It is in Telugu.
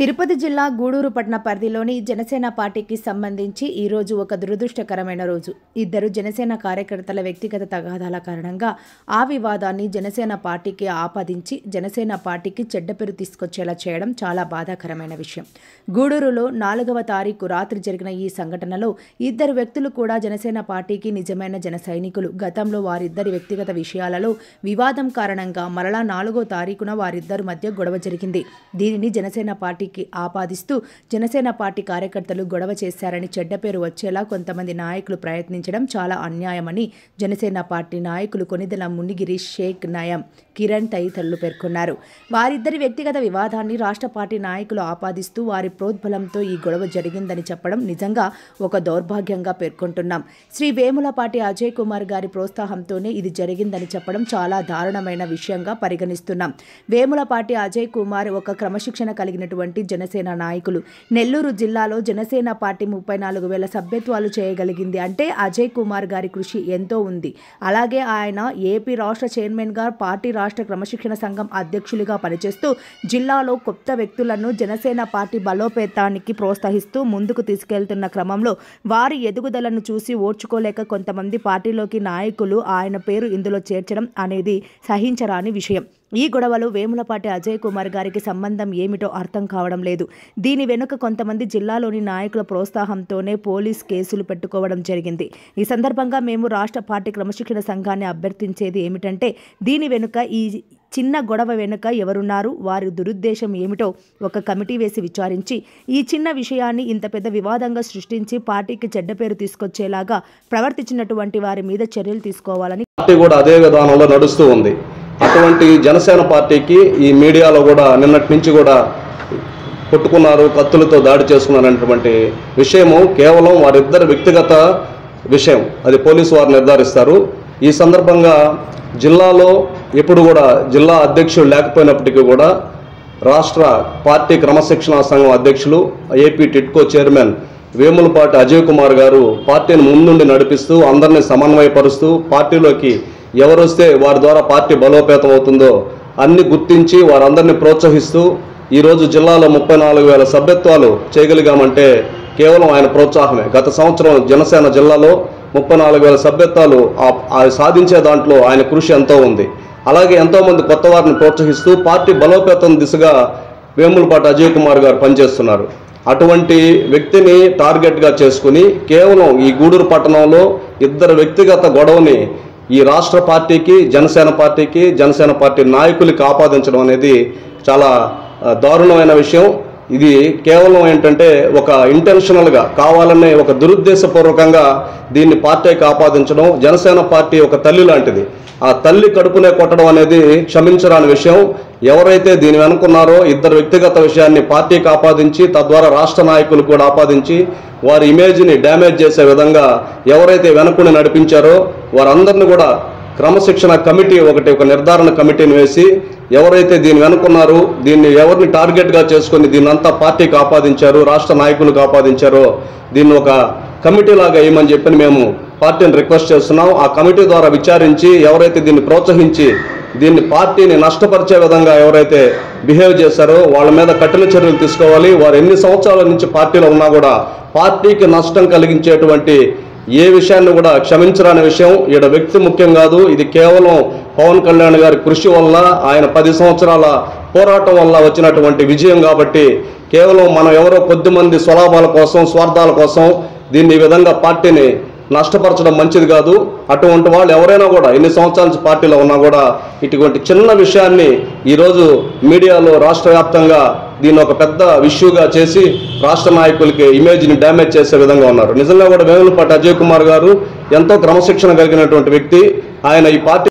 తిరుపతి జిల్లా గూడూరు పట్టణ పరిధిలోని జనసేన పార్టీకి సంబంధించి ఈ రోజు ఒక దురదృష్టకరమైన రోజు. ఇద్దరు జనసేన కార్యకర్తల వ్యక్తిగత తగాదాల కారణంగా ఆ వివాదాన్ని జనసేన పార్టీకి ఆపాదించి జనసేన పార్టీకి చెడ్డ పేరు తీసుకొచ్చేలా చేయడం చాలా బాధాకరమైన విషయం. గూడూరులో 4వ తారీఖు రాత్రి జరిగిన ఈ సంఘటనలో ఇద్దరు వ్యక్తులు కూడా జనసేన పార్టీకి నిజమైన జన సైనికులు. గతంలో వారిద్దరి వ్యక్తిగత విషయాలలో వివాదం కారణంగా మరలా 4వ తారీఖున వారిద్దరి మధ్య గొడవ జరిగింది. దీనిని జనసేన పార్టీకి ఆపాదిస్తూ జనసేన పార్టీ కార్యకర్తలు గొడవ చేశారని చెడ్డ పేరు వచ్చేలా కొంతమంది నాయకులు ప్రయత్నించడం చాలా అన్యాయమని జనసేన పార్టీ నాయకులు కొనిదెల మునిగిరి, షేక్ నయం, కిరణ్ తదితరులు పేర్కొన్నారు. వారిద్దరి వ్యక్తిగత వివాదాన్ని రాష్ట్ర పార్టీ నాయకులు ఆపాదిస్తూ వారి ప్రోద్బలంతో ఈ గొడవ జరిగిందని చెప్పడం నిజంగా ఒక దౌర్భాగ్యంగా పేర్కొంటున్నాం. శ్రీ వేములపాటి అజయ్ కుమార్ గారి ప్రోత్సాహంతోనే ఇది జరిగిందని చెప్పడం చాలా దారుణమైన విషయంగా పరిగణిస్తున్నాం. వేములపాటి అజయ్ కుమార్ ఒక క్రమశిక్షణ కలిగినటువంటి జనసేన నాయకులు. నెల్లూరు జిల్లాలో జనసేన పార్టీ 34,000 సభ్యత్వాలు చేయగలిగింది అంటే అజయ్ కుమార్ గారి కృషి ఎంతో ఉంది. అలాగే ఆయన ఏపీ రాష్ట్ర చైర్మన్గా, పార్టీ రాష్ట్ర క్రమశిక్షణ సంఘం అధ్యక్షులుగా పనిచేస్తూ జిల్లాలో కొత్త వ్యక్తులను జనసేన పార్టీ బలోపేతానికి ప్రోత్సహిస్తూ ముందుకు తీసుకెళ్తున్న క్రమంలో వారి ఎదుగుదలను చూసి ఓర్చుకోలేక కొంతమంది పార్టీలోకి నాయకులు ఆయన పేరు ఇందులో చేర్చడం అనేది సహించరాని విషయం. ఈ గొడవలో వేములపాటి అజయ్ కుమార్ గారికి సంబంధం ఏమిటో అర్థం కావడం లేదు. దీని వెనుక కొంతమంది జిల్లాలోని నాయకుల ప్రోత్సాహంతోనే పోలీస్ కేసులు పెట్టుకోవడం జరిగింది. ఈ సందర్భంగా మేము రాష్ట్ర పార్టీ క్రమశిక్షణ సంఘాన్ని అభ్యర్థించేది ఏమిటంటే దీని వెనుక, ఈ చిన్న గొడవ వెనుక ఎవరున్నారు, వారి దురుద్దేశం ఏమిటో ఒక కమిటీ వేసి విచారించి ఈ చిన్న విషయాన్ని ఇంత పెద్ద వివాదంగా సృష్టించి పార్టీకి చెడ్డ పేరు తీసుకొచ్చేలాగా ప్రవర్తించినటువంటి వారి మీద చర్యలు తీసుకోవాలని పార్టీ కూడా అదే విధానంలో నడుస్తూ ఉంది. అటువంటి జనసేన పార్టీకి ఈ మీడియాలో కూడా నిన్నటి నుంచి కూడా కొట్టుకున్నారు, కత్తులతో దాడి చేసుకున్నారనేటువంటి విషయము కేవలం వారిద్దరు వ్యక్తిగత విషయం. అది పోలీసు వారు నిర్ధారిస్తారు. ఈ సందర్భంగా జిల్లాలో ఎప్పుడు కూడా జిల్లా అధ్యక్షులు లేకపోయినప్పటికీ కూడా రాష్ట్ర పార్టీ క్రమశిక్షణ సంఘం అధ్యక్షులు, ఏపీ టిట్కో చైర్మన్ వేములపాటి అజయ్ కుమార్ గారు పార్టీని ముందుండి నడిపిస్తూ అందరినీ సమన్వయపరుస్తూ పార్టీలోకి ఎవరు వస్తే వారి ద్వారా పార్టీ బలోపేతం అవుతుందో అన్ని గుర్తించి వారందరినీ ప్రోత్సహిస్తూ ఈరోజు జిల్లాలో 34,000 సభ్యత్వాలు చేయగలిగామంటే కేవలం ఆయన ప్రోత్సాహమే. గత సంవత్సరం జనసేన జిల్లాలో 34,000 సభ్యత్వాలు సాధించే దాంట్లో ఆయన కృషి ఎంతో ఉంది. అలాగే ఎంతోమంది కొత్త వారిని ప్రోత్సహిస్తూ పార్టీ బలోపేతం దిశగా వేములపాటి అజయ్ కుమార్ గారు పనిచేస్తున్నారు. అటువంటి వ్యక్తిని టార్గెట్గా చేసుకుని కేవలం ఈ గూడూరు పట్టణంలో ఇద్దరు వ్యక్తిగత గొడవని ఈ రాష్ట్ర పార్టీకి, జనసేన పార్టీ నాయకులకి ఆపాదించడం అనేది చాలా దారుణమైన విషయం. ఇది కేవలం ఏంటంటే ఒక ఇంటెన్షనల్గా కావాలనే ఒక దురుద్దేశపూర్వకంగా దీన్ని పార్టీకి ఆపాదించడం. జనసేన పార్టీ ఒక తల్లి లాంటిది. ఆ తల్లి కడుపునే కొట్టడం అనేది క్షమించరాని విషయం. ఎవరైతే దీని వెనుకున్నారో ఇద్దరు వ్యక్తిగత విషయాన్ని పార్టీకి ఆపాదించి తద్వారా రాష్ట్ర నాయకులు కూడా ఆపాదించి వారి ఇమేజ్ని డ్యామేజ్ చేసే విధంగా ఎవరైతే వెనుకుని నడిపించారో వారందరినీ కూడా క్రమశిక్షణ కమిటీ ఒక నిర్ధారణ కమిటీని వేసి ఎవరైతే దీన్ని వెనుకున్నారో, దీన్ని ఎవరిని టార్గెట్గా చేసుకొని దీన్నంతా పార్టీకి ఆపాదించారు, రాష్ట్ర నాయకులకు ఆపాదించారో దీన్ని ఒక కమిటీ లాగా వేయమని చెప్పి మేము పార్టీని రిక్వెస్ట్ చేస్తున్నాం. ఆ కమిటీ ద్వారా విచారించి ఎవరైతే దీన్ని ప్రోత్సహించి దీన్ని పార్టీని నష్టపరిచే విధంగా ఎవరైతే బిహేవ్ చేశారో వాళ్ళ మీద కఠిన చర్యలు తీసుకోవాలి. వారు ఎన్ని సంవత్సరాల నుంచి పార్టీలో ఉన్నా కూడా పార్టీకి నష్టం కలిగించేటువంటి ఏ విషయాన్ని కూడా క్షమించరాని విషయం. ఈడ వ్యక్తి ముఖ్యం కాదు. ఇది కేవలం పవన్ కళ్యాణ్ గారి కృషి వల్ల, ఆయన 10 సంవత్సరాల పోరాటం వల్ల వచ్చినటువంటి విజయం. కాబట్టి కేవలం మనం ఎవరో కొద్దిమంది స్వలాభాల కోసం, స్వార్థాల కోసం దీన్ని ఈ విధంగా పార్టీని నష్టపరచడం మంచిది కాదు. అటువంటి వాళ్ళు ఎవరైనా కూడా ఎన్ని సంవత్సరాల నుంచి పార్టీలో ఉన్నా కూడా ఇటువంటి చిన్న విషయాన్ని ఈరోజు మీడియాలో రాష్ట్ర వ్యాప్తంగా దీన్ని ఒక పెద్ద ఇష్యూగా చేసి రాష్ట్ర నాయకులకి ఇమేజ్ని డ్యామేజ్ చేసే విధంగా ఉన్నారు. నిజంగా కూడా వేములపాటి అజయ్ కుమార్ గారు ఎంతో క్రమశిక్షణ కలిగినటువంటి వ్యక్తి. ఆయన ఈ పార్టీ